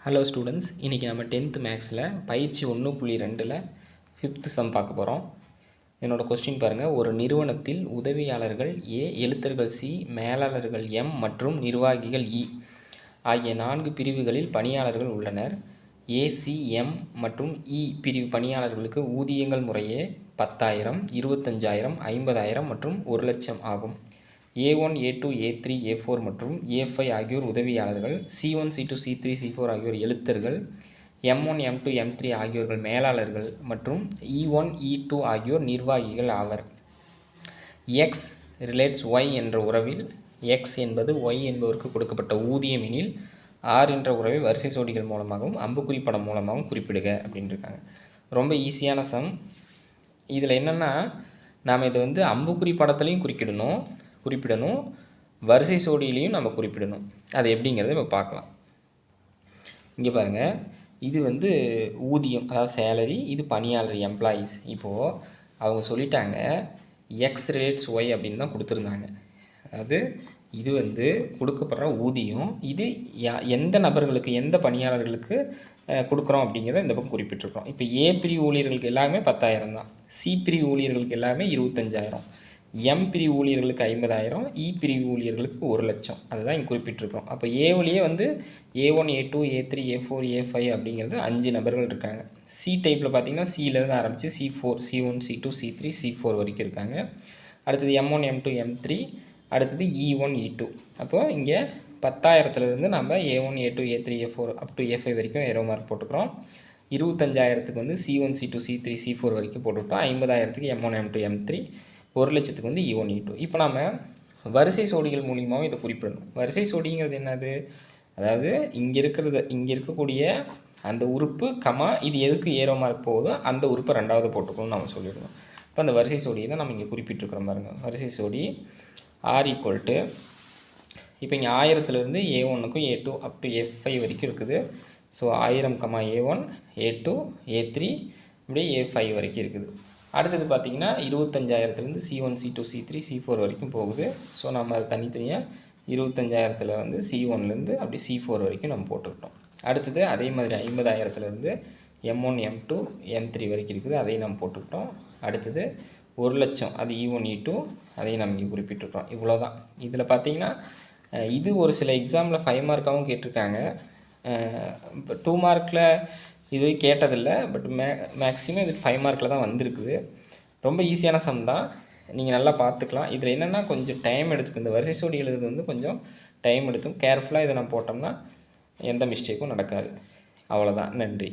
Hello students, இன்றைக்கி நம்ம 10th மேக்ஸில் பயிற்சி 1.2ல் 5th சம் பார்க்க போகிறோம். என்னோடய கொஸ்டின் பாருங்கள். ஒரு நிறுவனத்தில் உதவியாளர்கள் ஏ, எழுத்தர்கள் சி, மேலாளர்கள் எம் மற்றும் நிர்வாகிகள் இ ஆகிய 4 பிரிவுகளில் பணியாளர்கள் உள்ளனர். ஏ, சி, எம் மற்றும் இ பிரிவு பணியாளர்களுக்கு ஊதியங்கள் முறையே 10,000, 25,000, 50,000 மற்றும் 1,00,000 ஆகும். A1, A2, A3, A4 மற்றும் A5 ஆகியோர் உதவியாளர்கள், C1, C2, C3, C4 ஆகியோர் எழுத்தர்கள், M1, M2, M3 ஆகியோர்கள் மேலாளர்கள் மற்றும் E1, E2 ஆகியோர் நிர்வாகிகள் ஆவர். X ரிலேட்ஸ் Y என்ற உறவில் X என்பது Y என்பவருக்கு கொடுக்கப்பட்ட ஊதியம் எனில் R என்ற உறவை வரிசை சோடிகள் மூலமாகவும் அம்புக்குறி படம் மூலமாகவும் குறிப்பிடுக அப்படின்னு இருக்காங்க. ரொம்ப ஈஸியான சம். இதில் என்னென்னா, நாம் இதை அம்புக்குறி படத்துலையும் குறிப்பிடணும், வரிசை சோடியிலையும் நம்ம குறிப்பிடணும். அது எப்படிங்கிறத இப்போ பார்க்கலாம். இங்கே பாருங்கள், இது ஊதியம், அதாவது சேலரி. இது பணியாளர், எம்ப்ளாயீஸ். இப்போது அவங்க சொல்லிட்டாங்க எக்ஸ் ரிலேட்ஸ் ஒய் அப்படின்னு தான் கொடுத்துருந்தாங்க. அதாவது இது கொடுக்கப்படுற ஊதியம், இது எந்த நபர்களுக்கு, எந்த பணியாளர்களுக்கு கொடுக்குறோம் அப்படிங்கிறத இந்த பக்கம் குறிப்பிட்டிருக்கோம். இப்போ ஏ பிரிவு ஊழியர்களுக்கு எல்லாமே 10,000 தான், சி பிரிவு ஊழியர்களுக்கு எல்லாமே 25,000, எம் பிரிவு ஊழியர்களுக்கு 50,000, இ பிரிவு ஊழியர்களுக்கு 1,00,000. அதுதான் இங்கே குறிப்பிட்டிருக்கோம். அப்போ ஏவிலேயே A1, A2, A3, A4, A5 அப்படிங்கிறது 5 நபர்கள் இருக்காங்க. சி டைப்பில் பார்த்திங்கன்னா சியிலேருந்து ஆரம்பித்து C4, C1, C2, C3, C4 வரைக்கும் இருக்காங்க. அடுத்தது M1, M2, M3, அடுத்தது E1, E2. அப்போது இங்கே 10,000லேருந்து நம்ம A1, A2, A3, A4 up to A5 வரைக்கும் ஏரோ மார்க் போட்டுக்கிறோம். 25,000க்கு C1, C2, C3, C4 வரைக்கும் போட்டுவிட்டோம். 50,000க்கு M1, M2, M3, 1,00,000க்கு E1, E2. இப்போ நம்ம வரிசை சோடிகள் மூலியமாகவும் இதை குறிப்பிடணும். வரிசை சோடிங்கிறது என்னது? அதாவது இங்கே இருக்கக்கூடிய அந்த உறுப்பு இது எதுக்கு ஏரோ மார்க் போகுதோ அந்த உறுப்பை 2வது போட்டுக்கணும்னு நம்ம சொல்லிடணும். இப்போ அந்த வரிசை சோடியை தான் நம்ம இங்கே குறிப்பிட்டிருக்கிறோம் பாருங்கள். வரிசை சோடி ஆர் ஈக்குவல் டு, இப்போ இங்கே 1000லேருந்து A1க்கும் A2 அப் டு A5 வரைக்கும் இருக்குது. ஸோ 1000, A1, A2, A3 இப்படி A5 வரைக்கும் இருக்குது. அடுத்தது பார்த்திங்கன்னா 25,000லேருந்து C1, C2, C3, C4 வரைக்கும் போகுது. ஸோ நம்ம அது தனித்தனியாக 25,000ல் C1லேருந்து அப்படி C4 வரைக்கும் நம்ம போட்டுக்கிட்டோம். அடுத்தது அதே மாதிரி 50,000லேருந்து M1, M2, M3 வரைக்கும் இருக்குது, அதையும் நம்ம போட்டுக்கிட்டோம். அடுத்தது 1,00,000, அது E1, E2, அதையும் நம்ம இங்கே குறிப்பிட்டிருக்கோம். இவ்வளோ தான். இதில் பார்த்திங்கன்னா இது ஒரு சில எக்ஸாமில் 5 மார்க்காகவும் கேட்டிருக்காங்க. இப்போ 2 மார்க்கில் இது கேட்டதில்லை, பட் மேக்ஸிமம் இது 5 மார்க்கில் தான் வந்திருக்குது. ரொம்ப ஈஸியான சம் தான், நீங்கள் நல்லா பார்த்துக்கலாம். இதில் என்னென்னா கொஞ்சம் டைம் எடுத்துக்கும். இந்த வரிசை சோடி எழுதுறது கொஞ்சம் டைம் எடுத்துக்கும். கேர்ஃபுல்லாக இதை நம்ம போட்டோம்னா எந்த மிஸ்டேக்கும் நடக்காது. அவ்வளோதான். நன்றி.